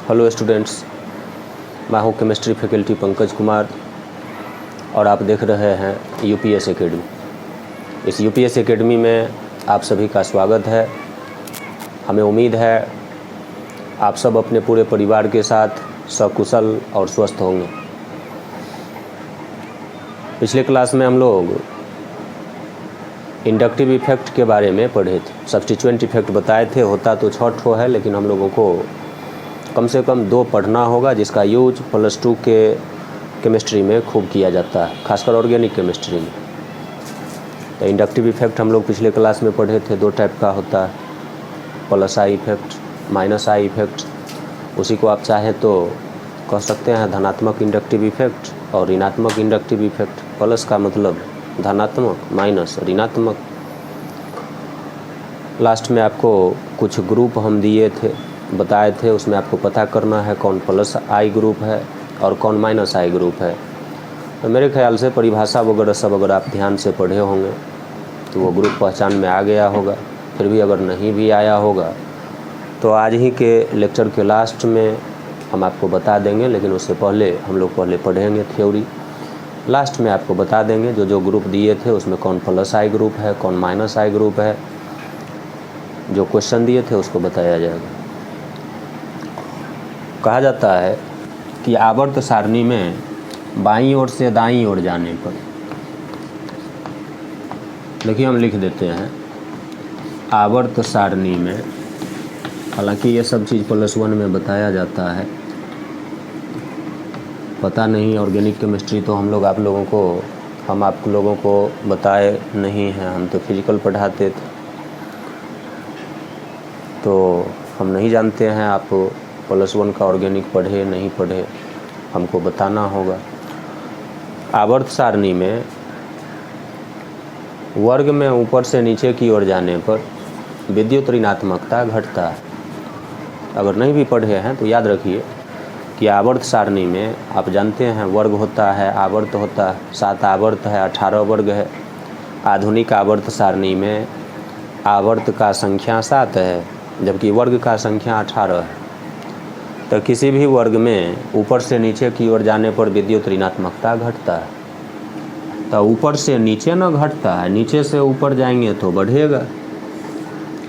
Hello students, मैं हूं chemistry faculty Pankaj Kumar और आप देख रहे हैं यूपीएस एकेडमी। इस यूपीएस एकेडमी में आप सभी का स्वागत है। हमें उम्मीद है आप सब अपने पूरे परिवार के साथ सकुशल और स्वस्थ होंगे। पिछले क्लास में हम लोग इंडक्टिव इफेक्ट के बारे में पढ़े थे। सब्स्टिट्यूएंट इफेक्ट बताए थे। होता तो 6 ठो है, लेकिन हम लोगों को कम से कम 2 पढ़ना होगा, जिसका यूज +2 के केमिस्ट्री में खूब किया जाता है, खासकर ऑर्गेनिक केमिस्ट्री में। तो इंडक्टिव इफेक्ट हम लोग पिछले क्लास में पढ़े थे। 2 टाइप का होता है, +I इफेक्ट, -I इफेक्ट। उसी को आप चाहें तो कह सकते हैं धनात्मक इंडक्टिव इफेक्ट और ऋणात्मक इंडक्टिव इफेक्ट। प्लस का मतलब धनात्मक, माइनस ऋणात्मक। लास्ट में आपको कुछ ग्रुप हम दिए थे, बताए थे, उसमें आपको पता करना है कौन +I ग्रुप है और कौन -I ग्रुप है। तो मेरे ख्याल से परिभाषा वगैरह सब अगर आप ध्यान से पढ़े होंगे तो वो ग्रुप पहचान में आ गया होगा। फिर भी अगर नहीं भी आया होगा तो आज ही के लेक्चर के लास्ट में हम आपको बता देंगे, लेकिन उससे पहले हम लोग पढ़ेंगे थ्योरी। लास्ट में आपको बता देंगे जो ग्रुप दिए थे उसमें कौन +I ग्रुप है, कौन -I ग्रुप है। जो क्वेश्चन दिए थे उसको बताया जाएगा। कहा जाता है कि आवर्त सारणी में बाईं ओर से दाईं ओर जाने पर, देखिए हम लिख देते हैं आवर्त सारणी में, हालांकि ये सब चीज़ +1 में बताया जाता है। पता नहीं ऑर्गेनिक केमिस्ट्री तो हम आप लोगों को बताए नहीं हैं। हम तो फिजिकल पढ़ाते थे, तो हम नहीं जानते हैं आप +1 का ऑर्गेनिक पढ़े नहीं पढ़े, हमको बताना होगा। आवर्त सारणी में वर्ग में ऊपर से नीचे की ओर जाने पर विद्युत ऋणात्मकता घटता है। अगर नहीं भी पढ़े हैं तो याद रखिए कि आवर्त सारणी में आप जानते हैं वर्ग होता है, आवर्त होता है, 7 आवर्त है, 18 वर्ग है। आधुनिक आवर्त सारणी में आवर्त का संख्या 7 है, जबकि वर्ग का संख्या 18 है। तो किसी भी वर्ग में ऊपर से नीचे की ओर जाने पर विद्युत ऋणात्मकता घटता है। तो ऊपर से नीचे न घटता है, नीचे से ऊपर जाएंगे तो बढ़ेगा।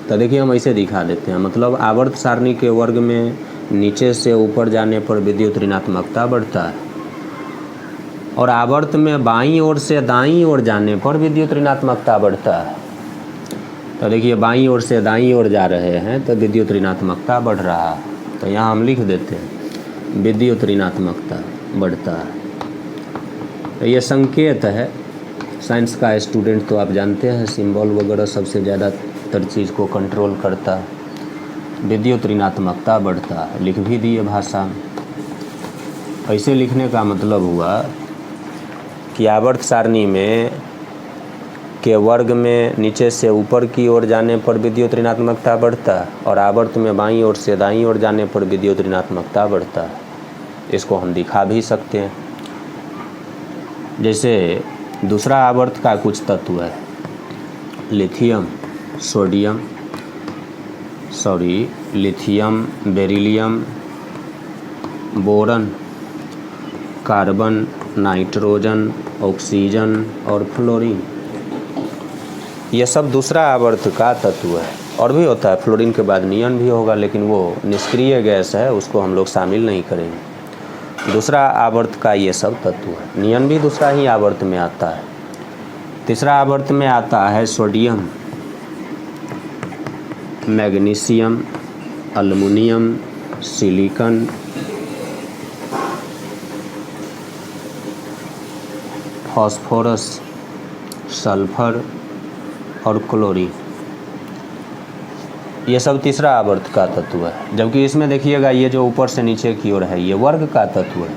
तो देखिए हम ऐसे दिखा देते हैं, मतलब आवर्त सारणी के वर्ग में नीचे से ऊपर जाने पर विद्युत ऋणात्मकता बढ़ता है और आवर्त में बाईं ओर से दाईं ओर जाने पर विद्युत ऋणात्मकता बढ़ता है। तो देखिए बाईं ओर से दाईं ओर जा रहे हैं तो विद्युत ऋणात्मकता बढ़ रहा है। तो यहाँ हम लिख देते हैं विद्युत ऋणात्मकता बढ़ता है। तो ये संकेत है। साइंस का स्टूडेंट तो आप जानते हैं सिंबल वगैरह सबसे ज़्यादातर चीज़ को कंट्रोल करता है। विद्युत ऋणात्मकता बढ़ता है, लिख भी दिए भाषा में। ऐसे लिखने का मतलब हुआ कि आवर्त सारणी में के वर्ग में नीचे से ऊपर की ओर जाने पर विद्युत ऋणात्मकता बढ़ता है और आवर्त में बाईं ओर से दाईं ओर जाने पर विद्युत ऋणात्मकता बढ़ता है। इसको हम दिखा भी सकते हैं। जैसे दूसरा आवर्त का कुछ तत्व है, lithium, beryllium, boron, carbon, nitrogen, oxygen और फ्लोरीन। ये सब दूसरा आवर्त का तत्व है। और भी होता है, फ्लोरीन के बाद नियन भी होगा, लेकिन वो निष्क्रिय गैस है, उसको हम लोग शामिल नहीं करेंगे। दूसरा आवर्त का ये सब तत्व है। नियन भी दूसरा ही आवर्त में आता है। तीसरा आवर्त में आता है sodium, magnesium, aluminium, silicon, phosphorus, sulphur और क्लोरीन। ये सब तीसरा आवर्त का तत्व है। जबकि इसमें देखिएगा ये जो ऊपर से नीचे की ओर है ये वर्ग का तत्व है।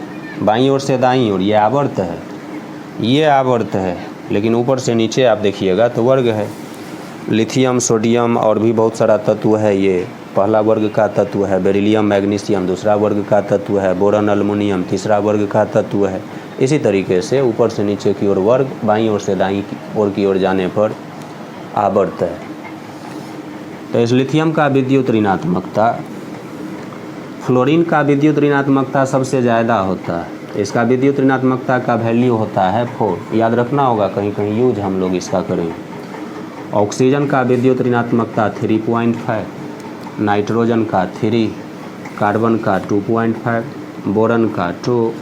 बाईं ओर से दाईं ओर ये आवर्त है, ये आवर्त है, लेकिन ऊपर से नीचे आप देखिएगा तो वर्ग है। लिथियम, सोडियम और भी बहुत सारा तत्व है, ये पहला वर्ग का तत्व है। बेरिलियम, मैग्नीशियम दूसरा वर्ग का तत्व है। बोरन, एल्युमिनियम तीसरा वर्ग का तत्व है। इसी तरीके से ऊपर से नीचे की ओर वर्ग, बाईं ओर से दाईं ओर की ओर जाने पर आवर्त है। तो इस लिथियम का विद्युत ऋणात्मकता फ्लोरीन का विद्युत ऋणात्मकता सबसे ज़्यादा होता है। इसका विद्युत ऋणात्मकता का वैल्यू होता है 4। याद रखना होगा, कहीं कहीं यूज हम लोग इसका करेंगे। ऑक्सीजन का विद्युत ऋणात्मकता 3.5, नाइट्रोजन का 3, कार्बन का 2.5, बोरन का 2,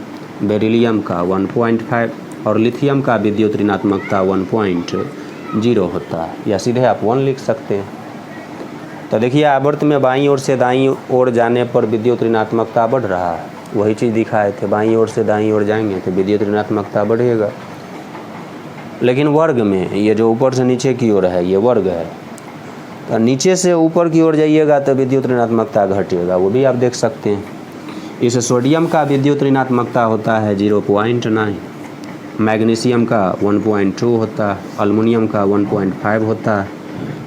बेरिलियम का 1.5 और लिथियम का विद्युत ऋणात्मकता 1.0 होता है, या सीधे आप 1 लिख सकते हैं। तो देखिए आवर्त में बाईं ओर से दाईं ओर जाने पर विद्युत ऋणात्मकता बढ़ रहा है, वही चीज़ दिखाए थे, बाईं ओर से दाईं ओर जाएंगे तो विद्युत ऋणात्मकता बढ़ेगा। लेकिन वर्ग में ये जो ऊपर से नीचे की ओर है ये वर्ग है, तो नीचे से ऊपर की ओर जाइएगा तो विद्युत ऋणात्मकता घटेगा, वो भी आप देख सकते हैं। इस सोडियम का विद्युत ऋणात्मकता होता है 0.9, मैग्नीशियम का 1.2 होता है, अल्मुनियम का 1.5 होता है,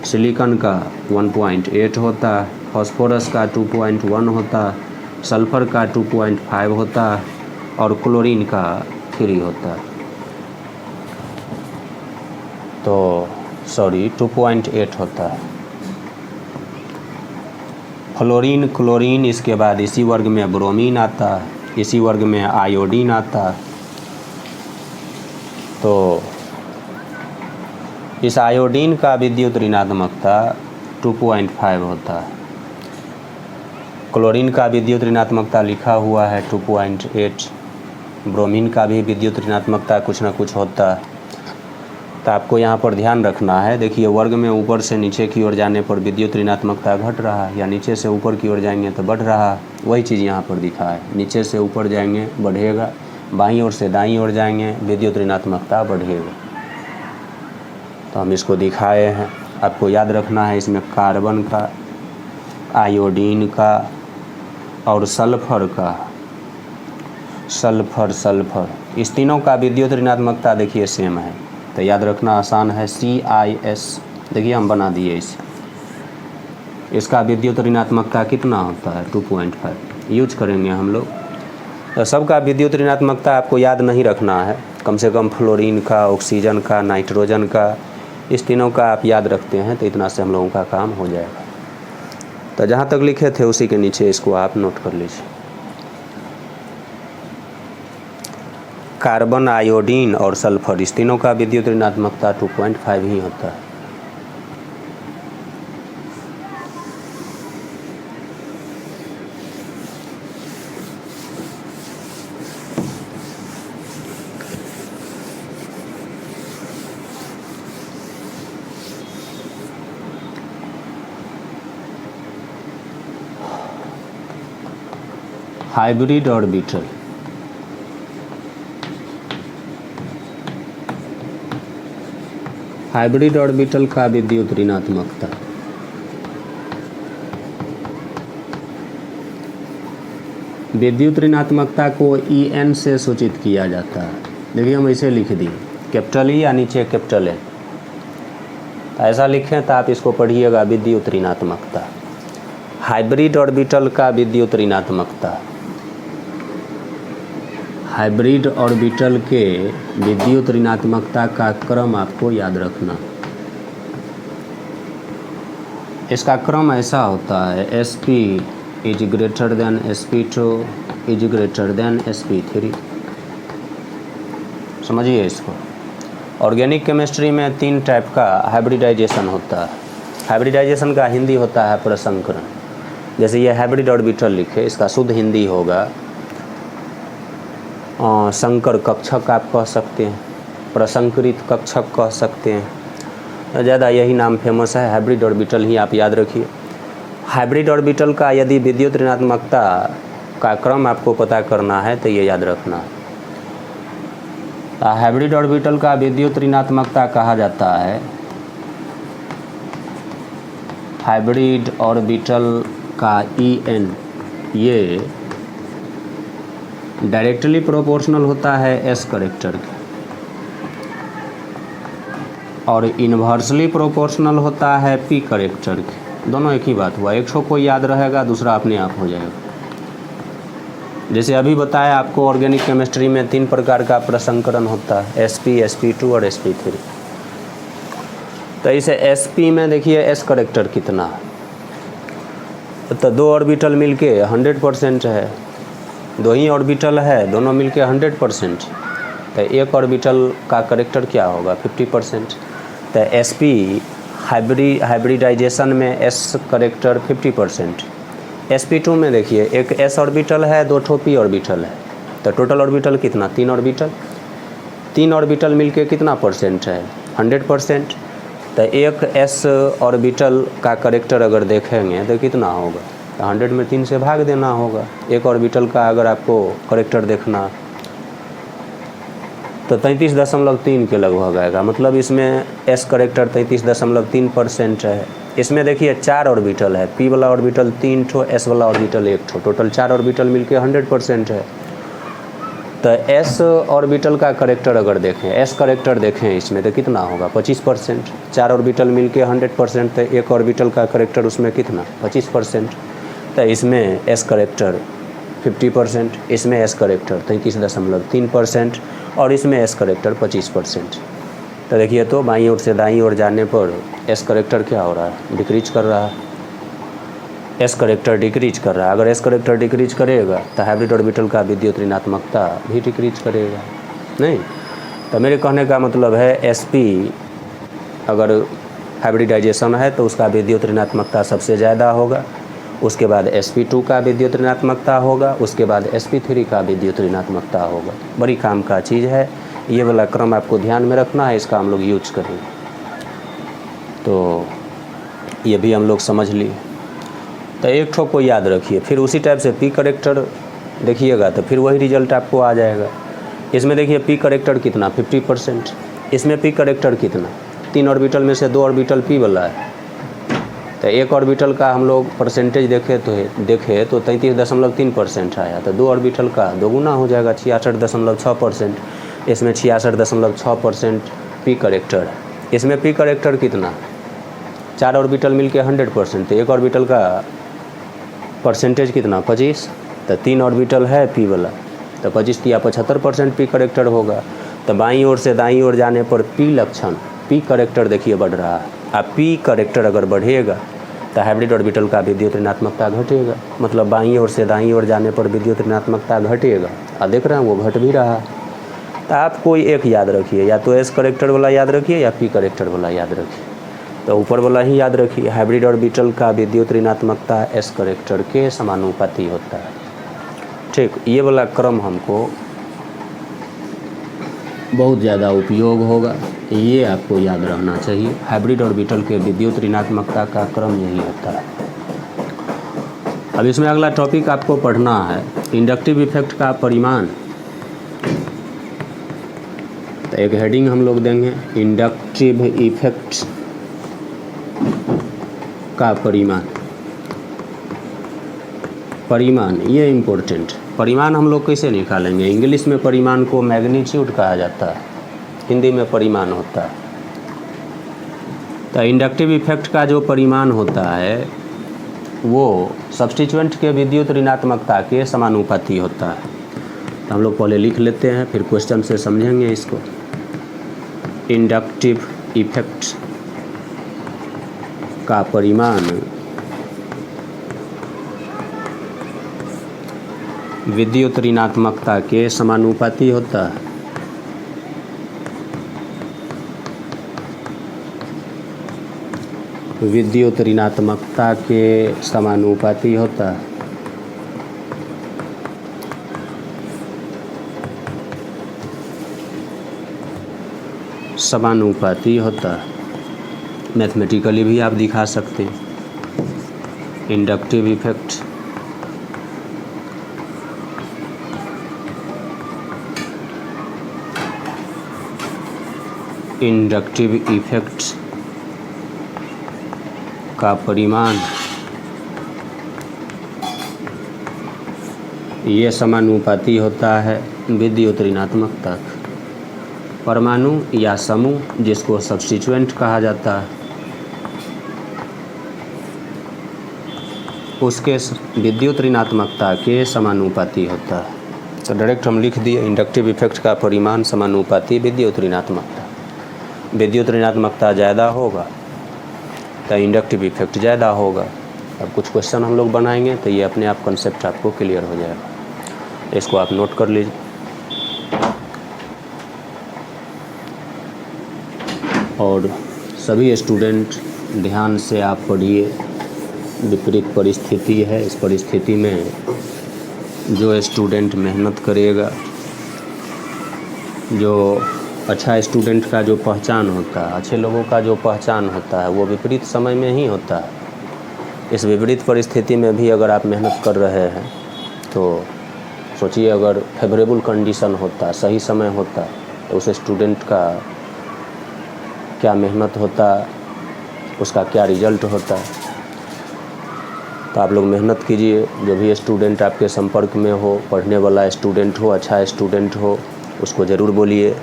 सिलिकॉन का 1.8 होता है, फास्फोरस का 2.1 होता है, सल्फर का 2.5 होता है और क्लोरीन का 3 होता है। तो 2.8 होता है। फ्लोरीन, क्लोरीन, इसके बाद इसी वर्ग में ब्रोमीन आता है, इसी वर्ग में आयोडीन आता है। तो इस आयोडीन का विद्युत ऋणात्मकता 2.5 होता है। क्लोरीन का विद्युत ऋणात्मकता लिखा हुआ है 2.8। ब्रोमीन का भी विद्युत ऋणात्मकता कुछ ना कुछ होता है। तो आपको यहाँ पर ध्यान रखना है, देखिए वर्ग में ऊपर से नीचे की ओर जाने पर विद्युत ऋणात्मकता घट रहा है, या नीचे से ऊपर की ओर जाएंगे तो बढ़ रहा है, वही चीज़ यहाँ पर दिखा है। नीचे से ऊपर जाएंगे बढ़ेगा, बाईं ओर से दाईं ओर जाएंगे विद्युत ऋणात्मकता बढ़ेगा। तो हम इसको दिखाए हैं, आपको याद रखना है। इसमें कार्बन का, आयोडीन का और सल्फर का, सल्फर इस तीनों का विद्युत ऋणात्मकता देखिए सेम है, तो याद रखना आसान है। CIS देखिए हम बना दिए इसे, इसका विद्युत ऋणात्मकता कितना होता है 2.5 यूज करेंगे हम लोग। तो सबका विद्युत ऋणात्मकता आपको याद नहीं रखना है, कम से कम फ्लोरीन का, ऑक्सीजन का, नाइट्रोजन का, इस तीनों का आप याद रखते हैं तो इतना से हम लोगों का काम हो जाएगा। तो जहाँ तक लिखे थे उसी के नीचे इसको आप नोट कर लीजिए। कार्बन, आयोडीन और सल्फर इस तीनों का विद्युत ऋणात्मकता 2.5 ही होता है। हाइब्रिड ऑर्बिटल, हाइब्रिड ऑर्बिटल का विद्युत ऋणात्मकता विद्युत ऋणात्मकता को En से सूचित किया जाता है। देखिए हम इसे लिख दिए, कैपिटल ई या नीचे कैपिटल ए, ऐसा लिखें तो आप इसको पढ़िएगा विद्युत ऋणात्मकता। हाइब्रिड ऑर्बिटल का विद्युत ऋणात्मकता, हाइब्रिड ऑर्बिटल के विद्युत ऋणात्मकता का क्रम आपको याद रखना। इसका क्रम ऐसा होता है, Sp is greater than Sp2 is greater than Sp3। समझिए इसको। ऑर्गेनिक केमिस्ट्री में 3 टाइप का हाइब्रिडाइजेशन होता है। हाइब्रिडाइजेशन का हिंदी होता है प्रसंकरण। जैसे ये हाइब्रिड ऑर्बिटल लिखे, इसका शुद्ध हिंदी होगा संकर कक्षक आप कह सकते हैं, प्रसंकरित कक्षक कह सकते हैं, ज़्यादा यही नाम फेमस है। हाइब्रिड ऑर्बिटल ही आप याद रखिए। हाइब्रिड ऑर्बिटल का यदि विद्युत ऋणात्मकता का क्रम आपको पता करना है तो ये याद रखना है। हाइब्रिड ऑर्बिटल का विद्युत ऋणात्मकता कहा जाता है, हाइब्रिड ऑर्बिटल का En ये डायरेक्टली प्रोपोर्शनल होता है S करेक्टर के, और इन्वर्सली प्रोपोर्शनल होता है P करेक्टर के। दोनों एक ही बात हुआ, एक को याद रहेगा, दूसरा अपने आप हो जाएगा। जैसे अभी बताया आपको, ऑर्गेनिक केमिस्ट्री में 3 प्रकार का प्रसंकरण होता है, Sp, Sp2 और Sp3। तो इसे Sp में देखिए S करेक्टर कितना है, तो दो ऑर्बिटल मिलके 100% है, दो ही ऑर्बिटल है, दोनों मिलके 100%। तो एक ऑर्बिटल का करेक्टर क्या होगा 50%। तो sp हाइब्रिडाइजेशन में s करेक्टर 50%। sp2 में देखिए एक s ऑर्बिटल है, दो ठो p ऑर्बिटल है, तो टोटल ऑर्बिटल कितना 3 ऑर्बिटल, 3 ऑर्बिटल मिलके कितना परसेंट है 100%। तो एक s ऑर्बिटल का करेक्टर अगर देखेंगे तो कितना होगा, तो 100 में 3 से भाग देना होगा। एक ऑर्बिटल का अगर आपको करेक्टर देखना तो 33.3 के लगभग आएगा, मतलब इसमें s करेक्टर 33.3% है। इसमें देखिए 4 ऑर्बिटल है, p वाला ऑर्बिटल 3 ठो, s वाला ऑर्बिटल 1 ठो, टोटल 4 ऑर्बिटल मिलके 100% है। तो s ऑर्बिटल का करेक्टर अगर देखें, s करेक्टर देखें इसमें तो कितना होगा 25%। 4 ऑर्बिटल मिलके 100%, तो एक ऑर्बिटल का करेक्टर उसमें कितना 25%। तो इसमें s करेक्टर 50%, इसमें s करेक्टर 33.3% और इसमें s करेक्टर 25%। तो देखिए तो बाईं ओर से दाईं ओर जाने पर s करेक्टर क्या हो रहा है, डिक्रीज कर रहा है, s करेक्टर डिक्रीज कर रहा है। अगर s करेक्टर डिक्रीज करेगा तो हाइब्रिड ऑर्बिटल का विद्युत ऋणात्मकता भी डिक्रीज करेगा, नहीं। तो मेरे कहने का मतलब है sp अगर हाइब्रिडाइजेशन है तो उसका विद्युत ऋणात्मकता सबसे ज़्यादा होगा, उसके बाद sp2 का विद्युत ऋणात्मकता होगा, उसके बाद sp3 का विद्युत ऋणात्मकता होगा। बड़ी काम का चीज़ है, ये वाला क्रम आपको ध्यान में रखना है, इसका हम लोग यूज करेंगे। तो ये भी हम लोग समझ लिए। तो एक ठोक को याद रखिए, फिर उसी टाइप से p करेक्टर देखिएगा तो फिर वही रिजल्ट आपको आ जाएगा। इसमें देखिए p करेक्टर कितना 50%, इसमें p करेक्टर कितना, 3 ऑर्बिटल में से 2 ऑर्बिटल p वाला है। तो एक ऑर्बिटल का हम लोग परसेंटेज देखे तो 33.3% आया, तो 2 ऑर्बिटल का दोगुना हो जाएगा 66.6%। इसमें 66.6% p करेक्टर है। इसमें p करेक्टर कितना, 4 ऑर्बिटल मिलके 100%, तो एक ऑर्बिटल का परसेंटेज कितना 25। तो 3 ऑर्बिटल है p वाला, तो 25 या 75% p करेक्टर होगा। तो बाईं ओर से दाईं ओर जाने पर p लक्षण, p करेक्टर देखिए बढ़ रहा है। अब p करेक्टर अगर बढ़ेगा तो हाइब्रिड ऑर्बिटल का विद्युत ऋणात्मकता घटेगा, मतलब बाईं ओर से दाईं ओर जाने पर विद्युत ऋणात्मकता घटेगा, और देख रहे हैं वो घट भी रहा है। तो आप कोई एक याद रखिए, या तो s करेक्टर वाला याद रखिए या p करेक्टर वाला याद रखिए। तो ऊपर वाला ही याद रखिए, हाइब्रिड ऑर्बिटल का विद्युत ऋणात्मकता s करेक्टर के समानुपाती होता है। ठीक, ये वाला क्रम हमको बहुत ज़्यादा उपयोग होगा, ये आपको याद रहना चाहिए। हाइब्रिड ऑर्बिटल के विद्युत ऋणात्मकता का क्रम यही होता है। अब इसमें अगला टॉपिक आपको पढ़ना है इंडक्टिव इफेक्ट का परिमाण। तो एक हेडिंग हम लोग देंगे इंडक्टिव इफेक्ट का परिमाण। परिमाण ये इम्पोर्टेंट, परिमाण हम लोग कैसे निकालेंगे। इंग्लिश में परिमाण को मैग्नीट्यूड कहा जाता है, हिंदी में परिमाण होता है। तो इंडक्टिव इफेक्ट का जो परिमाण होता है वो सब्स्टिट्यूएंट के विद्युत ऋणात्मकता के समानुपाती होता है। तो हम लोग पहले लिख लेते हैं, फिर क्वेश्चन से समझेंगे इसको। इंडक्टिव इफेक्ट का परिमाण विद्युत ऋणात्मकता के समानुपाती होता है। विद्युत ऋणात्मकता के समानुपाती होता है। समानुपाती होता है, मैथमेटिकली भी आप दिखा सकते हैं। इंडक्टिव इफेक्ट का परिमाण ये समानुपाती होता है विद्युत ऋणात्मकता। परमाणु या समूह जिसको सब्स्टिट्यूएंट कहा जाता है, उसके विद्युत ऋणात्मकता के समानुपाती होता है। तो डायरेक्ट हम लिख दिए इंडक्टिव इफेक्ट का परिमाण समानुपाती विद्युत ऋणात्मकता। विद्युत ऋणात्मकता ज़्यादा होगा तो इंडक्टिव इफेक्ट ज़्यादा होगा, अब कुछ क्वेश्चन हम लोग बनाएंगे तो ये अपने आप कंसेप्ट आपको क्लियर हो जाएगा। इसको आप नोट कर लीजिए। और सभी स्टूडेंट ध्यान से आप पढ़िए। विपरीत परिस्थिति है, इस परिस्थिति में जो स्टूडेंट मेहनत करेगा, जो अच्छा स्टूडेंट का जो पहचान होता है, अच्छे लोगों का जो पहचान होता है, वो विपरीत समय में ही होता है। इस विपरीत परिस्थिति में भी अगर आप मेहनत कर रहे हैं तो सोचिए, अगर फेवरेबल कंडीशन होता, सही समय होता, तो उस स्टूडेंट का क्या मेहनत होता, उसका क्या रिजल्ट होता। तो आप लोग मेहनत कीजिए। जो भी स्टूडेंट आपके संपर्क में हो, पढ़ने वाला स्टूडेंट हो, अच्छा स्टूडेंट हो, उसको ज़रूर बोलिए।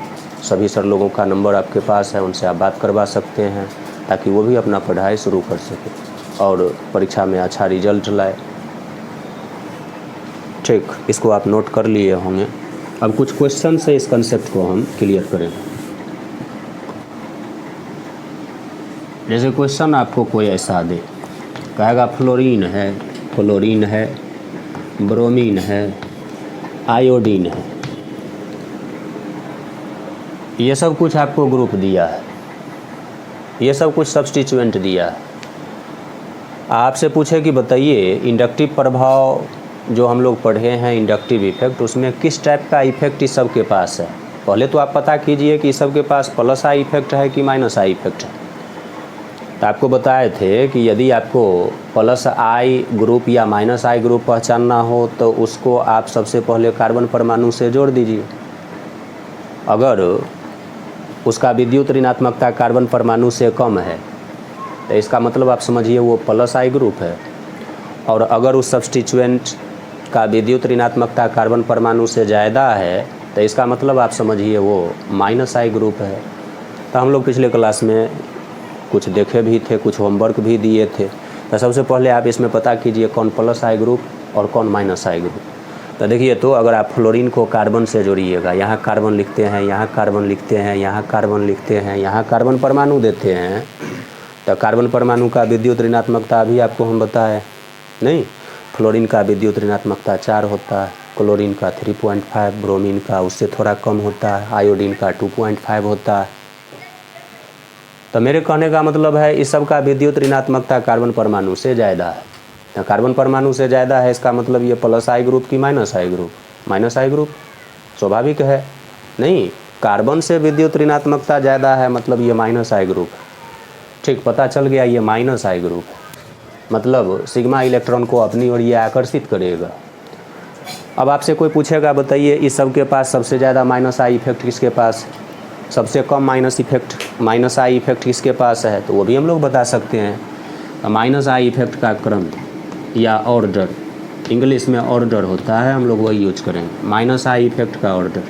सभी सर लोगों का नंबर आपके पास है, उनसे आप बात करवा सकते हैं ताकि वो भी अपना पढ़ाई शुरू कर सके और परीक्षा में अच्छा रिजल्ट लाए। ठीक, इसको आप नोट कर लिए होंगे। अब कुछ क्वेश्चन से इस कंसेप्ट को हम क्लियर करें। जैसे क्वेश्चन आपको कोई ऐसा दे, कहेगा फ्लोरीन है, क्लोरीन है, ब्रोमीन है, आयोडीन है, ये सब कुछ आपको ग्रुप दिया है, ये सब कुछ सब्स्टिट्यूएंट दिया है। आपसे पूछे कि बताइए इंडक्टिव प्रभाव जो हम लोग पढ़े हैं, इंडक्टिव इफेक्ट, उसमें किस टाइप का इफेक्ट इस सब के पास है। पहले तो आप पता कीजिए कि इस सब के पास प्लस आई इफेक्ट है कि माइनस आई इफेक्ट है। तो आपको बताए थे कि यदि आपको प्लस आई ग्रुप या माइनस आई ग्रुप पहचानना हो तो उसको आप सबसे पहले कार्बन परमाणु से जोड़ दीजिए। अगर उसका विद्युत ऋणात्मकता कार्बन परमाणु से कम है तो इसका मतलब आप समझिए वो प्लस आई ग्रुप है। और अगर उस सब्स्टिट्यूएंट का विद्युत ऋणात्मकता कार्बन परमाणु से ज़्यादा है तो इसका मतलब आप समझिए वो माइनस आई ग्रुप है। तो हम लोग पिछले क्लास में कुछ देखे भी थे, कुछ होमवर्क भी दिए थे। तो सबसे पहले आप इसमें पता कीजिए कौन प्लस आई ग्रुप और कौन माइनस आई ग्रुप। तो देखिए, तो अगर आप फ्लोरीन को कार्बन से जोड़िएगा, यहाँ कार्बन लिखते हैं, यहाँ कार्बन लिखते हैं, यहाँ कार्बन लिखते हैं, यहाँ कार्बन परमाणु देते हैं, तो कार्बन परमाणु का विद्युत ऋणात्मकता अभी आपको हम बताए नहीं। फ्लोरीन का विद्युत ऋणात्मकता 4 होता है, क्लोरीन का 3.5, ब्रोमीन का उससे थोड़ा कम होता है, आयोडीन का 2.5 होता है। तो मेरे कहने का मतलब है इस सब का विद्युत ऋणात्मकता कार्बन परमाणु से ज़्यादा है। तो कार्बन परमाणु से ज़्यादा है, इसका मतलब ये प्लस आई ग्रुप की माइनस आई ग्रुप। माइनस आई ग्रुप स्वाभाविक है नहीं, कार्बन से विद्युत ऋणात्मकता ज़्यादा है, मतलब ये माइनस आई ग्रुप। ठीक, पता चल गया, ये माइनस आई ग्रुप है, मतलब सिग्मा इलेक्ट्रॉन को अपनी ओर ये आकर्षित करेगा। अब आपसे कोई पूछेगा बताइए इस सब के पास सबसे ज़्यादा माइनस आई इफेक्ट किसके पास, सबसे कम माइनस आई इफेक्ट किसके पास है, तो वो भी हम लोग बता सकते हैं। माइनस आई इफेक्ट का क्रम या ऑर्डर, इंग्लिश में ऑर्डर होता है, हम लोग वही यूज करेंगे। माइनस आई इफेक्ट का ऑर्डर,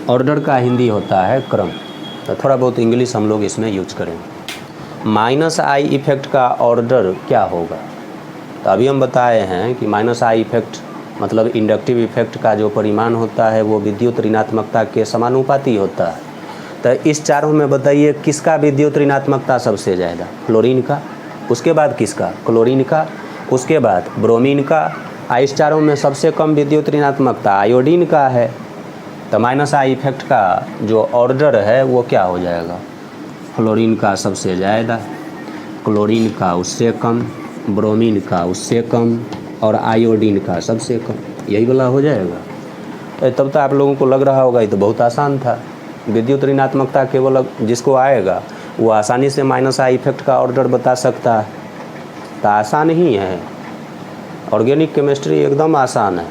ऑर्डर का हिंदी होता है क्रम। तो थोड़ा बहुत इंग्लिश हम लोग इसमें यूज करेंगे। माइनस आई इफेक्ट का ऑर्डर क्या होगा, तो अभी हम बताए हैं कि माइनस आई इफेक्ट मतलब इंडक्टिव इफेक्ट का जो परिमाण होता है वो विद्युत ऋणात्मकता के समानुपाती होता है। तो इस चारों में बताइए किसका विद्युत ऋणात्मकता सबसे ज़्यादा, फ्लोरीन का, उसके बाद किसका, क्लोरीन का, उसके बाद ब्रोमीन का। इस चारों में सबसे कम विद्युत ऋणात्मकता आयोडीन का है। तो माइनस आई इफेक्ट का जो ऑर्डर है वो क्या हो जाएगा, फ्लोरीन का सबसे ज़्यादा, क्लोरीन का उससे कम, ब्रोमीन का उससे कम और आयोडीन का सबसे कम, यही वाला हो जाएगा। तब तो आप लोगों को लग रहा होगा ये तो बहुत आसान था, विद्युत ऋणात्मकता केवल जिसको आएगा वो आसानी से माइनस आई इफेक्ट का ऑर्डर बता सकता है। तो आसान ही है, ऑर्गेनिक केमिस्ट्री एकदम आसान है।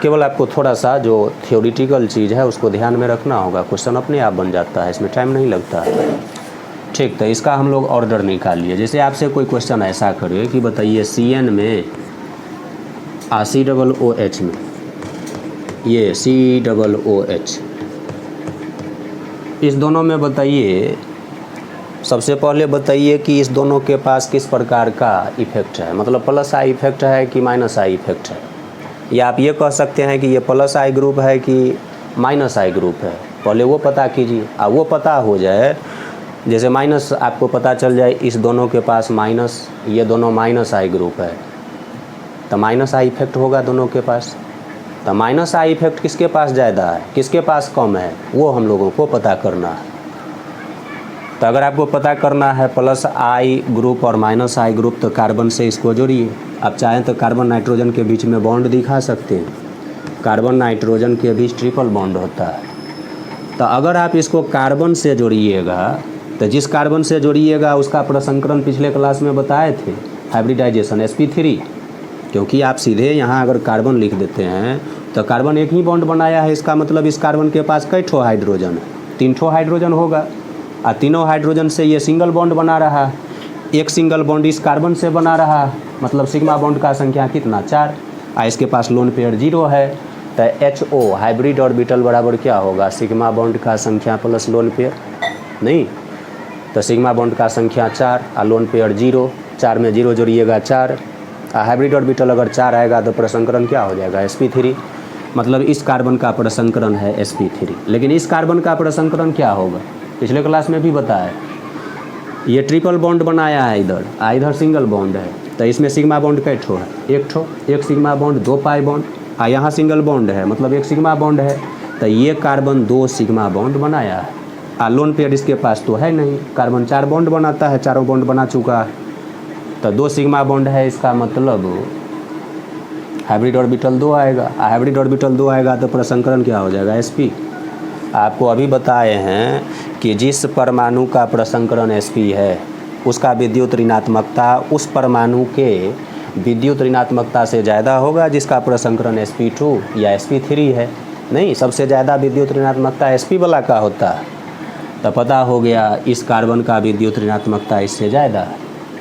केवल आपको थोड़ा सा जो थियोरिटिकल चीज़ है उसको ध्यान में रखना होगा, क्वेश्चन अपने आप बन जाता है, इसमें टाइम नहीं लगता है। ठीक, तो इसका हम लोग ऑर्डर निकालिए। जैसे आपसे कोई क्वेश्चन ऐसा करे कि बताइए CN में COOH में ये COOH, इस दोनों में बताइए, सबसे पहले बताइए कि इस दोनों के पास किस प्रकार का इफेक्ट है, मतलब प्लस आई इफेक्ट है कि माइनस आई इफेक्ट है। या आप ये कह सकते हैं कि ये प्लस आई ग्रुप है कि माइनस आई ग्रुप है। पहले वो पता कीजिए। वो पता हो जाए, जैसे माइनस आपको पता चल जाए इस दोनों के पास माइनस, ये दोनों माइनस आई ग्रुप है, तो माइनस आई इफेक्ट होगा दोनों के पास। तो माइनस आई इफेक्ट किसके पास ज़्यादा है, किसके पास कम है, वो हम लोगों को पता करना है। तो अगर आपको पता करना है प्लस आई ग्रुप और माइनस आई ग्रुप, तो कार्बन से इसको जोड़िए। आप चाहें तो कार्बन नाइट्रोजन के बीच में बॉन्ड दिखा सकते हैं। कार्बन नाइट्रोजन के बीच ट्रिपल बॉन्ड होता है। तो अगर आप इसको कार्बन से जोड़िएगा, तो जिस कार्बन से जोड़िएगा उसका प्रसंकरण पिछले क्लास में बताए थे, हाइब्रिडाइजेशन sp3। क्योंकि आप सीधे यहाँ अगर कार्बन लिख देते हैं तो कार्बन एक ही बॉन्ड बनाया है, इसका मतलब इस कार्बन के पास कई ठो हाइड्रोजन है, 3 ठो हाइड्रोजन होगा। और तीनों हाइड्रोजन से ये सिंगल बॉन्ड बना रहा है, एक सिंगल बॉन्ड इस कार्बन से बना रहा है, मतलब सिग्मा बॉन्ड का संख्या कितना 4। इसके पास लोन पेयर 0 है, तो HO हाइब्रिड ऑर्बिटल बराबर क्या होगा, सिग्मा बॉन्ड का संख्या प्लस लोन पेयर, नहीं तो सिग्मा बॉन्ड का संख्या 4 और लोन पेयर 0, 4 में 0 जोड़िएगा 4। हाइब्रिड ऑर्बिटल अगर 4 आएगा तो प्रसंकरण क्या हो जाएगा sp3, मतलब इस कार्बन का प्रसंकरण है sp3। लेकिन इस कार्बन का प्रसंकरण क्या होगा, पिछले क्लास में भी बताया, ये ट्रिपल बॉन्ड बनाया है इधर सिंगल बॉन्ड है, तो इसमें सिग्मा बॉन्ड कै ठो है, एक ठो, एक सिग्मा बॉन्ड 2 पाई बॉन्ड, यहाँ सिंगल बॉन्ड है मतलब एक सिग्मा बॉन्ड है, तो ये कार्बन 2 सिग्मा बॉन्ड बनाया है। लोन पेयर इसके पास तो है नहीं, कार्बन 4 बॉन्ड बनाता है, चारों बॉन्ड बना चुका है, तो 2 सिग्मा बॉन्ड है, इसका मतलब हाइब्रिड ऑर्बिटल 2 आएगा। हाइब्रिड ऑर्बिटल 2 आएगा तो प्रसंकरण क्या हो जाएगा sp। आपको अभी बताए हैं कि जिस परमाणु का प्रसंकरण sp है उसका विद्युत ऋणात्मकता उस परमाणु के विद्युत ऋणात्मकता से ज़्यादा होगा जिसका प्रसंकरण sp2 या sp3 है। नहीं, सबसे ज़्यादा विद्युत ऋणात्मकता sp वाला का होता है। तो पता हो गया इस कार्बन का विद्युत ऋणात्मकता इससे ज़्यादा है,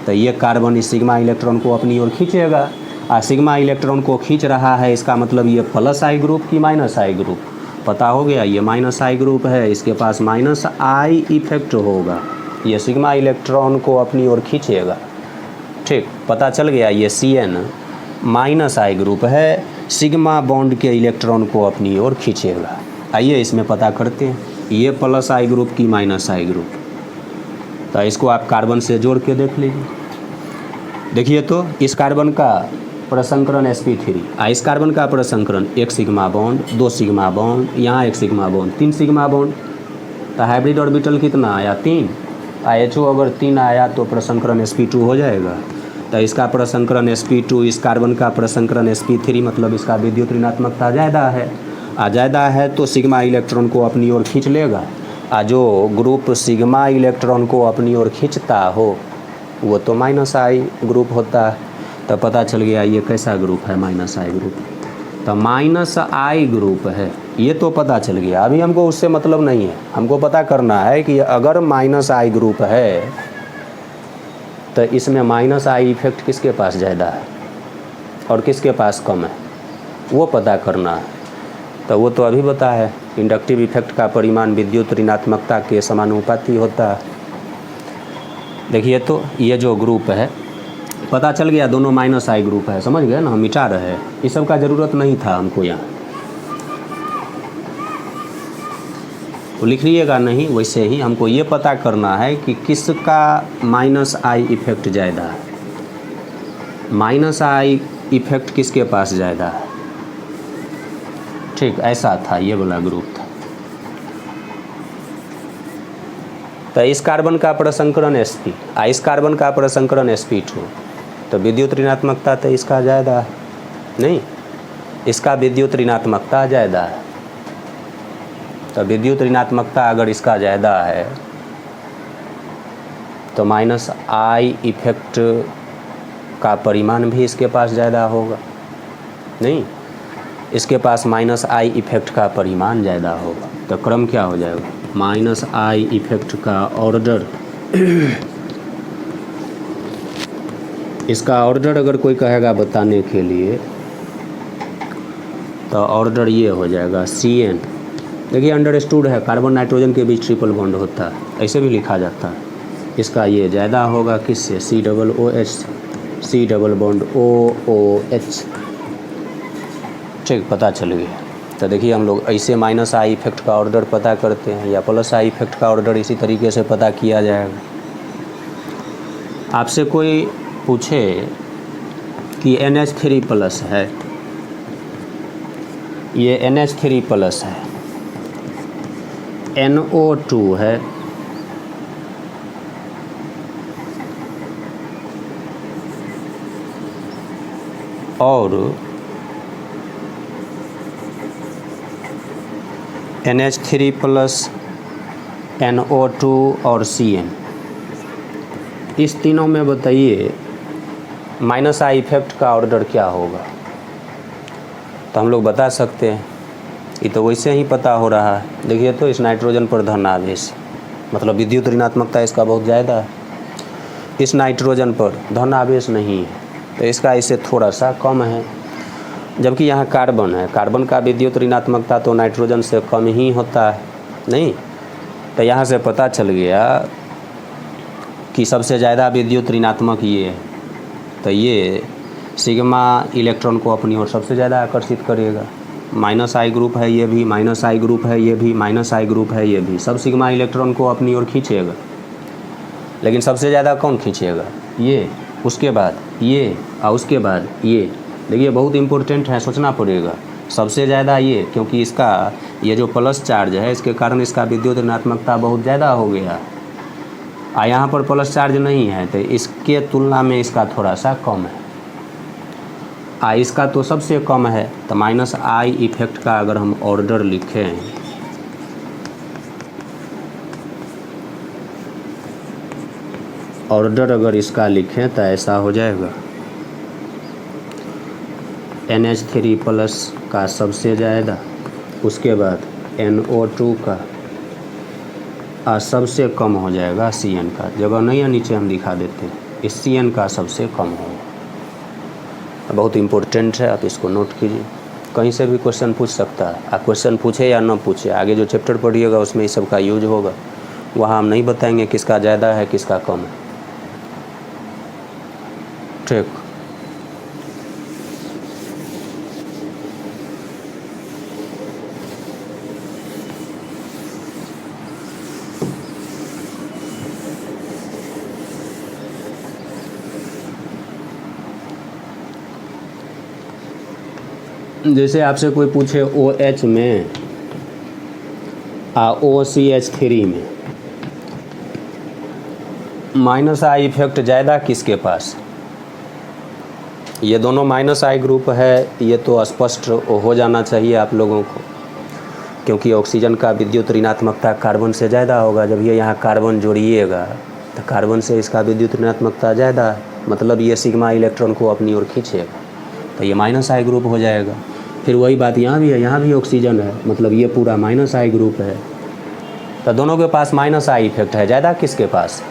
तो ये कार्बन इस सिग्मा इलेक्ट्रॉन को अपनी ओर खींचेगा। सिग्मा इलेक्ट्रॉन को खींच रहा है, इसका मतलब ये प्लस आई ग्रुप की माइनस आई ग्रुप, पता हो गया ये माइनस आई ग्रुप है, इसके पास माइनस आई इफेक्ट होगा, ये सिग्मा इलेक्ट्रॉन को अपनी ओर खींचेगा। ठीक, पता चल गया ये Cn माइनस आई ग्रुप है, सिग्मा बॉन्ड के इलेक्ट्रॉन को अपनी ओर खींचेगा। आइए इसमें पता करते हैं, ये प्लस आई ग्रुप की माइनस आई ग्रुप, तो इसको आप कार्बन से जोड़ के देख लीजिए। देखिए तो इस कार्बन का प्रसंकरण sp3, इस कार्बन का प्रसंकरण 1 सिग्मा बॉन्ड, 2 सिग्मा बॉन्ड, यहाँ 1 सिग्मा बॉन्ड, 3 सिग्मा बॉन्ड, तो हाइब्रिड ऑर्बिटल कितना आया 3। HO अगर 3 आया तो प्रसंकरण sp2 हो जाएगा, तो इसका प्रसंकरण sp2, इस कार्बन का प्रसंकरण sp3, मतलब इसका विद्युत ऋणात्मकता ज़्यादा है। ज़्यादा है तो सिग्मा इलेक्ट्रॉन को अपनी ओर खींच लेगा, जो ग्रुप सिग्मा इलेक्ट्रॉन को अपनी ओर खींचता हो वो तो माइनस आई ग्रुप होता है। तो पता चल गया ये कैसा ग्रुप है, माइनस आई ग्रुप, तो माइनस आई ग्रुप है, ये तो पता चल गया। अभी हमको उससे मतलब नहीं है, हमको पता करना है कि अगर माइनस आई ग्रुप है तो इसमें माइनस आई इफेक्ट किसके पास ज़्यादा है और किसके पास कम है, वो पता करना है। तो वो तो अभी बता है, इंडक्टिव इफेक्ट का परिमाण विद्युत ऋणात्मकता के समानुपाती होता है। देखिए तो ये जो ग्रुप है पता चल गया, दोनों माइनस आई ग्रुप है, समझ गए ना, हम मिटा रहे हैं, इस सब का ज़रूरत नहीं था हमको यहाँ, तो लिख लीजिएगा नहीं, वैसे ही हमको ये पता करना है कि किसका माइनस आई इफेक्ट ज़्यादा है, माइनस आई इफेक्ट किसके पास ज़्यादा है। ठीक, ऐसा था, ये वाला ग्रुप था। तो इस कार्बन का प्रसंकरण sp, इस कार्बन का प्रसंकरण sp2, तो विद्युत ऋणात्मकता तो इसका ज़्यादा है, नहीं इसका विद्युत ऋणात्मकता ज़्यादा है। तो विद्युत ऋणात्मकता अगर इसका ज़्यादा है तो माइनस आई इफेक्ट का परिमाण भी इसके पास ज़्यादा होगा, नहीं इसके पास माइनस आई इफेक्ट का परिमाण ज़्यादा होगा। तो क्रम क्या हो जाएगा, माइनस आई इफेक्ट का ऑर्डर, इसका ऑर्डर अगर कोई कहेगा बताने के लिए तो ऑर्डर ये हो जाएगा Cn। देखिए अंडरस्टूड है, कार्बन नाइट्रोजन के बीच ट्रिपल बॉन्ड होता है, ऐसे भी लिखा जाता है। इसका ये ज़्यादा होगा किससे, COOH, C double bond OOH। ठीक, पता चल गया। तो देखिए हम लोग ऐसे माइनस आई इफेक्ट का ऑर्डर पता करते हैं या प्लस आई इफेक्ट का ऑर्डर इसी तरीके से पता किया जाएगा। आपसे कोई पूछे कि NH3 प्लस है, ये NH3 प्लस है, NO2 है, और NH3 प्लस NO2 और CN, इस तीनों में बताइए माइनस आई इफेक्ट का ऑर्डर क्या होगा। तो हम लोग बता सकते हैं, ये तो वैसे ही पता हो रहा है। देखिए तो इस नाइट्रोजन पर धन आवेश, मतलब विद्युत ऋणात्मकता इसका बहुत ज़्यादा है। इस नाइट्रोजन पर धन आवेश नहीं है तो इसका इससे थोड़ा सा कम है। जबकि यहाँ कार्बन है, कार्बन का विद्युत ऋणात्मकता तो नाइट्रोजन से कम ही होता है, नहीं। तो यहाँ से पता चल गया कि सबसे ज़्यादा विद्युत ऋणात्मक ये है, तो ये सिग्मा इलेक्ट्रॉन को अपनी ओर सबसे ज़्यादा आकर्षित करेगा। माइनस आई ग्रुप है ये भी, माइनस आई ग्रुप है ये भी, माइनस आई ग्रुप है ये भी, सब सिग्मा इलेक्ट्रॉन को अपनी ओर खींचेगा। लेकिन सबसे ज़्यादा कौन खींचेगा? ये, उसके बाद ये और उसके बाद ये। देखिए बहुत इम्पोर्टेंट है, सोचना पड़ेगा। सबसे ज़्यादा ये, क्योंकि इसका ये जो प्लस चार्ज है इसके कारण इसका विद्युत ऋणात्मकता बहुत ज़्यादा हो गया। यहाँ पर प्लस चार्ज नहीं है तो इसके तुलना में इसका थोड़ा सा कम है। इसका तो सबसे कम है, तो माइनस आई इफेक्ट का अगर हम ऑर्डर लिखें, ऑर्डर अगर इसका लिखें तो ऐसा हो जाएगा NH3 प्लस का सबसे ज़्यादा, उसके बाद NO2 का और सबसे कम हो जाएगा CN का। जगह नहीं है नीचे हम दिखा देते, इस CN का सबसे कम होगा। बहुत इम्पोर्टेंट है, आप इसको नोट कीजिए। कहीं से भी क्वेश्चन पूछ सकता है। आप क्वेश्चन पूछे या न पूछे, आगे जो चैप्टर पढ़िएगा उसमें इस सब का यूज होगा। वहाँ हम नहीं बताएंगे किसका ज़्यादा है किसका कम है, ठीक। जैसे आपसे कोई पूछे OH में OCH3 में माइनस आई इफेक्ट ज़्यादा किसके पास? ये दोनों माइनस आई ग्रुप है, ये तो स्पष्ट हो जाना चाहिए आप लोगों को, क्योंकि ऑक्सीजन का विद्युत ऋणात्मकता कार्बन से ज़्यादा होगा। जब ये यहाँ कार्बन जोड़िएगा तो कार्बन से इसका विद्युत ऋणात्मकता ज़्यादा है, मतलब ये सिग्मा इलेक्ट्रॉन को अपनी ओर खींचेगा, तो ये माइनस आई ग्रुप हो जाएगा। फिर वही बात यहाँ भी है, यहाँ भी ऑक्सीजन है, मतलब ये पूरा माइनस आई ग्रुप है। तो दोनों के पास माइनस आई इफेक्ट है, ज़्यादा किसके पास?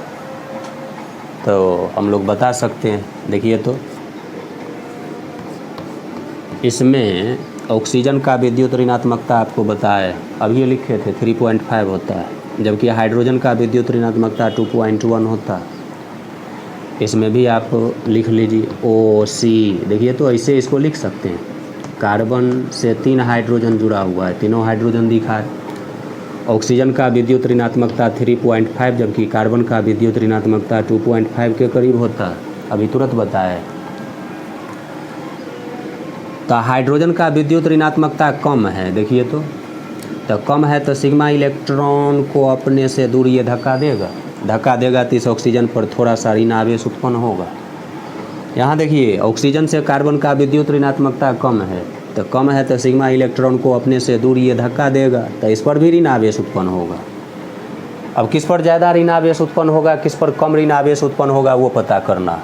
तो हम लोग बता सकते हैं। देखिए तो इसमें ऑक्सीजन का विद्युत ऋणात्मकता आपको बताए, अभी ये लिखे थे 3.5 होता है, जबकि हाइड्रोजन का विद्युत ऋणात्मकता 2.1 होता है। इसमें भी आप लिख लीजिए OC। देखिए तो ऐसे इसको लिख सकते हैं, कार्बन से 3 हाइड्रोजन जुड़ा हुआ है, तीनों हाइड्रोजन दिखा है। ऑक्सीजन का विद्युत ऋणात्मकता 3.5, जबकि कार्बन का विद्युत ऋणात्मकता 2.5 के करीब होता है, अभी तुरंत बताया। तो हाइड्रोजन का विद्युत ऋणात्मकता कम है, देखिए तो कम है तो सिग्मा इलेक्ट्रॉन को अपने से दूर ये धक्का देगा तो इस ऑक्सीजन पर थोड़ा सा ऋण आवेश उत्पन्न होगा। यहाँ देखिए ऑक्सीजन से कार्बन का विद्युत ऋणात्मकता कम है तो सिग्मा इलेक्ट्रॉन को अपने से दूर ये धक्का देगा तो इस पर भी ऋण आवेश उत्पन्न होगा। अब किस पर ज़्यादा ऋण आवेश उत्पन्न होगा, किस पर कम ऋण आवेश उत्पन्न होगा, वो पता करना।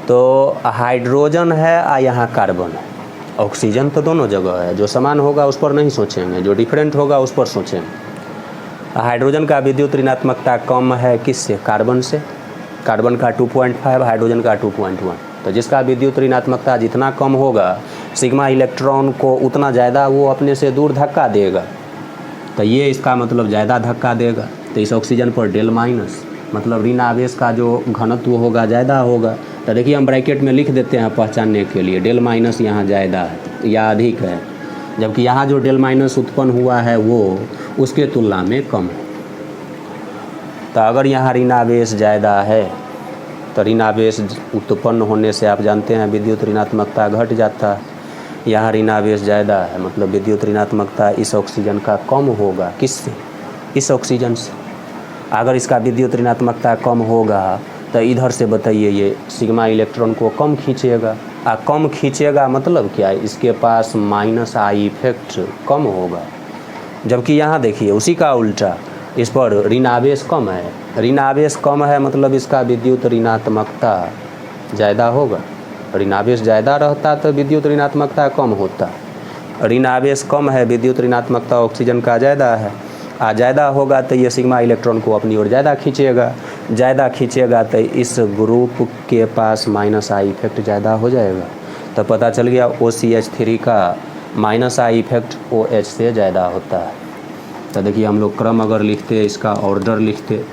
तो हाइड्रोजन है और यहाँ कार्बन है, ऑक्सीजन तो दोनों जगह है। जो समान होगा उस पर नहीं सोचेंगे, जो डिफरेंट होगा उस पर सोचेंगे। हाइड्रोजन का विद्युत ऋणात्मकता कम है किससे? कार्बन से। कार्बन का 2.5, हाइड्रोजन का 2.1। तो जिसका विद्युत ऋणात्मकता जितना कम होगा सिग्मा इलेक्ट्रॉन को उतना ज़्यादा वो अपने से दूर धक्का देगा, तो ये इसका मतलब ज़्यादा धक्का देगा। तो इस ऑक्सीजन पर डेल माइनस, मतलब ऋण आवेश का जो घनत्व होगा ज़्यादा होगा। तो देखिए हम ब्रैकेट में लिख देते हैं पहचानने के लिए, डेल माइनस यहाँ ज़्यादा है या अधिक है, जबकि यहाँ जो डेल माइनस उत्पन्न हुआ है वो उसके तुलना में कम है। तो अगर यहाँ ऋणावेश ज़्यादा है तो ऋणावेश उत्पन्न होने से आप जानते हैं विद्युत ऋणात्मकता घट जाता है। यहाँ ऋणावेश ज़्यादा है मतलब विद्युत ऋणात्मकता इस ऑक्सीजन का कम होगा। किससे? इस ऑक्सीजन से। अगर इसका विद्युत ऋणात्मकता कम होगा तो इधर से बताइए ये सिग्मा इलेक्ट्रॉन को कम खींचेगा। कम खींचेगा मतलब क्या है? इसके पास माइनस आई इफेक्ट कम होगा। जबकि यहाँ देखिए उसी का उल्टा, इस पर ऋणावेश कम है। ऋणावेश कम है मतलब इसका विद्युत ऋणात्मकता ज़्यादा होगा। ऋणावेश ज़्यादा रहता तो विद्युत ऋणात्मकता कम होता। ऋणावेश कम है, विद्युत ऋणात्मकता ऑक्सीजन का ज़्यादा है। ज़्यादा होगा तो ये सिग्मा इलेक्ट्रॉन को अपनी ओर ज़्यादा खींचेगा तो इस ग्रुप के पास माइनस आई इफेक्ट ज़्यादा हो जाएगा। तो पता चल गया OCH3 का माइनस आई इफेक्ट OH से ज़्यादा होता है। तो देखिए हम लोग क्रम अगर लिखते, इसका ऑर्डर लिखते,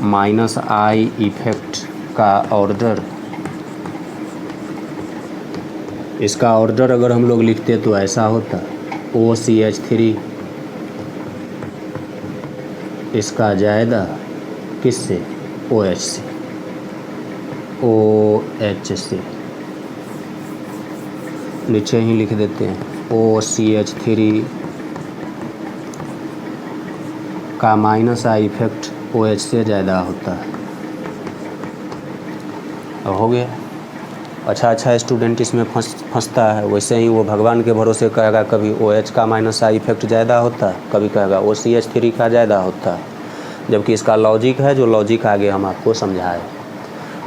माइनस आई इफेक्ट का ऑर्डर, इसका ऑर्डर अगर हम लोग लिखते तो ऐसा होता OCH3 इसका ज़्यादा किससे? OH से। OH से नीचे ही लिख देते हैं OCH3 का माइनस आई इफेक्ट OH से ज़्यादा होता है। हो गया। अच्छा स्टूडेंट इसमें फंसता है, वैसे ही वो भगवान के भरोसे कहेगा कभी OH का माइनस आई इफेक्ट ज़्यादा होता है, कभी कहेगा OCH3 का ज़्यादा होता है। जबकि इसका लॉजिक है, जो लॉजिक आगे हम आपको समझाए।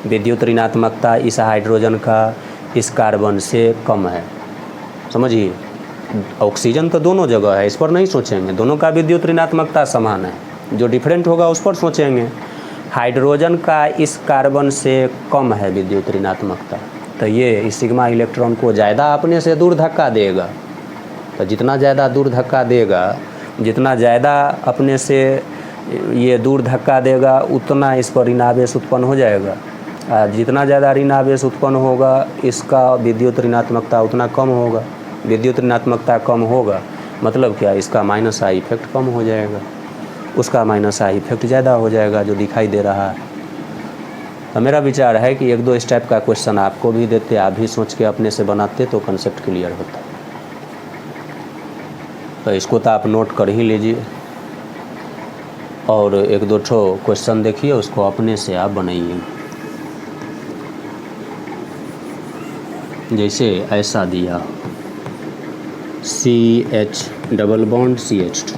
विद्युत ऋणात्मकता इस हाइड्रोजन का इस कार्बन से कम है। समझिए, ऑक्सीजन तो दोनों जगह है, इस पर नहीं सोचेंगे। दोनों का विद्युत ऋणात्मकता समान है, जो डिफरेंट होगा उस पर सोचेंगे। हाइड्रोजन का इस कार्बन से कम है विद्युत ऋणात्मकता, तो ये इस सिग्मा इलेक्ट्रॉन को ज़्यादा अपने से दूर धक्का देगा। तो जितना ज़्यादा दूर धक्का देगा, जितना ज़्यादा अपने से ये दूर धक्का देगा, उतना इस पर ऋणावेश उत्पन्न हो जाएगा। जितना ज़्यादा ऋणावेश उत्पन्न होगा, इसका विद्युत ऋणात्मकता उतना कम होगा। विद्युत ऋणात्मकता कम होगा मतलब क्या? इसका माइनस आई इफेक्ट कम हो जाएगा, उसका माइनस आई इफेक्ट ज़्यादा हो जाएगा, जो दिखाई दे रहा है। तो मेरा विचार है कि 1-2 इस टाइप का क्वेश्चन आपको भी देते, आप भी सोच के अपने से बनाते तो कंसेप्ट क्लियर होता। तो इसको तो आप नोट कर ही लीजिए और 1-2 ठो क्वेश्चन देखिए, उसको अपने से आप बनाइए। जैसे ऐसा दिया CH डबल बॉन्ड CH2,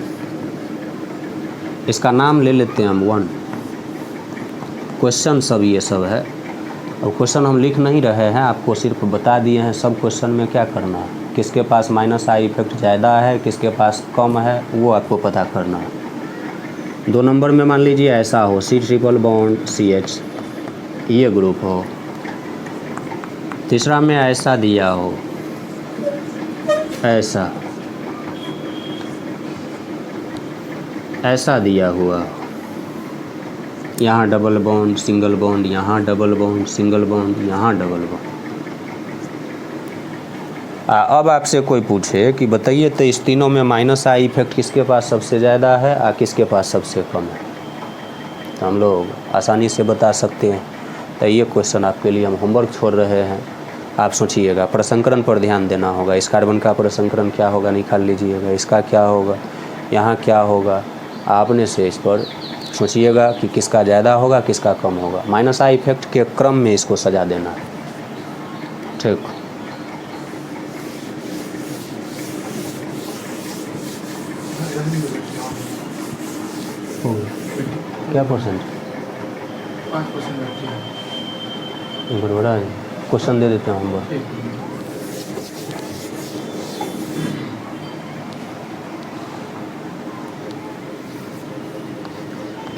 इसका नाम ले लेते हैं हम 1। क्वेश्चन सब ये सब है, और क्वेश्चन हम लिख नहीं रहे हैं, आपको सिर्फ बता दिए हैं सब क्वेश्चन में क्या करना है। किसके पास माइनस आई इफेक्ट ज़्यादा है, किसके पास कम है, वो आपको पता करना है। 2 नंबर में मान लीजिए ऐसा हो C ट्रिपल बॉन्ड CH, ये ग्रुप हो। तीसरा में ऐसा दिया हो, ऐसा दिया हुआ, यहाँ डबल बॉन्ड सिंगल बॉन्ड, यहाँ डबल बॉन्ड सिंगल बॉन्ड, यहाँ डबल बॉन्ड। अब आपसे कोई पूछे कि बताइए तो इस तीनों में माइनस आई इफेक्ट किसके पास सबसे ज़्यादा है और किसके पास सबसे कम है, तो हम लोग आसानी से बता सकते हैं। तो ये क्वेश्चन आपके लिए हम होमवर्क छोड़ रहे हैं, आप सोचिएगा। प्रसंकरण पर ध्यान देना होगा। इस कार्बन का प्रसंकरण क्या होगा निकाल लीजिएगा, इसका क्या होगा, यहाँ क्या होगा, आपने से इस पर सोचिएगा कि किसका ज़्यादा होगा किसका कम होगा। माइनस आई इफेक्ट के क्रम में इसको सजा देना है। ठीक, क्या परसेंट? 5% बड़ा है। क्वेश्चन दे देते हैं हम।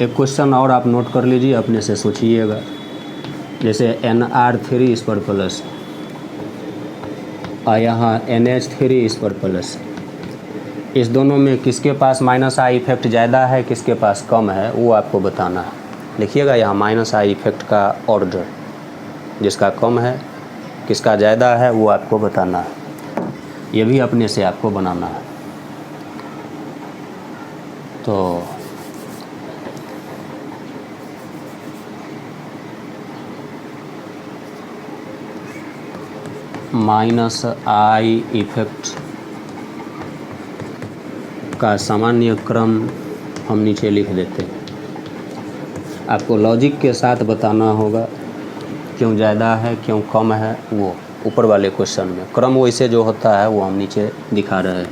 एक क्वेश्चन और आप नोट कर लीजिए, अपने से सोचिएगा। जैसे NR3 इस पर प्लस और यहाँ NH3 इस पर प्लस, इस दोनों में किसके पास माइनस आई इफेक्ट ज़्यादा है किसके पास कम है, वो आपको बताना है। देखिएगा यहाँ माइनस आई इफेक्ट का ऑर्डर, जिसका कम है किसका ज़्यादा है वो आपको बताना है। ये भी अपने से आपको बनाना है। तो माइनस आई इफेक्ट का सामान्य क्रम हम नीचे लिख देते हैं। आपको लॉजिक के साथ बताना होगा क्यों ज़्यादा है क्यों कम है, वो ऊपर वाले क्वेश्चन में क्रम वैसे जो होता है वो हम नीचे दिखा रहे हैं।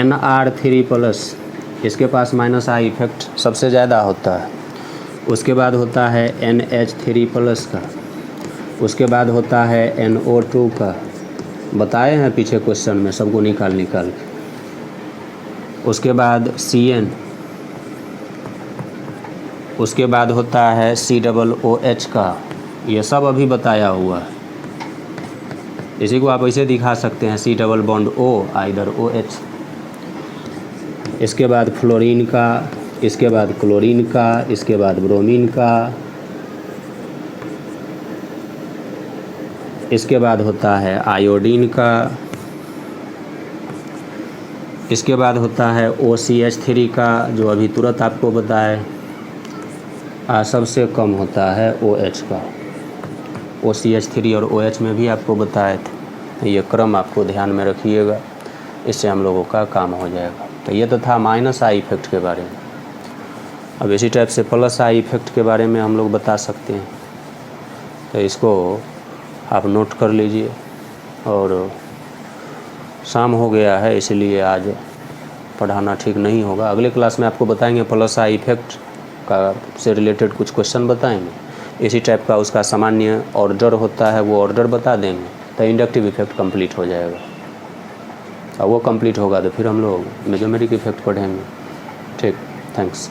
NR3 प्लस, इसके पास माइनस आई इफेक्ट सबसे ज़्यादा होता है। उसके बाद होता है NH3 प्लस का, उसके बाद होता है NO2 का, बताए हैं पीछे क्वेश्चन में सबको निकाल के। उसके बाद CN, उसके बाद होता है COOH का, ये सब अभी बताया हुआ है। इसी को आप ऐसे दिखा सकते हैं C डबल बॉन्ड O इधर OH। इसके बाद फ्लोरीन का, इसके बाद क्लोरीन का, इसके बाद ब्रोमीन का, इसके बाद होता है आयोडीन का, इसके बाद होता है OCH3 का जो अभी तुरंत आपको बताए। सबसे कम होता है OH का, OCH3 और OH में भी आपको बताए थे। तो ये क्रम आपको ध्यान में रखिएगा, इससे हम लोगों का काम हो जाएगा। तो ये तो था माइनस आई इफेक्ट के बारे में। अब इसी टाइप से प्लस आई इफेक्ट के बारे में हम लोग बता सकते हैं। तो इसको आप नोट कर लीजिए। और शाम हो गया है इसलिए आज पढ़ाना ठीक नहीं होगा। अगले क्लास में आपको बताएंगे प्लस आई इफेक्ट का से रिलेटेड कुछ क्वेश्चन बताएंगे। इसी टाइप का उसका सामान्य ऑर्डर होता है, वो ऑर्डर बता देंगे। तो इंडक्टिव इफेक्ट कंप्लीट हो जाएगा। और वो कंप्लीट होगा तो फिर हम लोग मेजोमेरिक इफेक्ट पढ़ेंगे। ठीक, थैंक्स।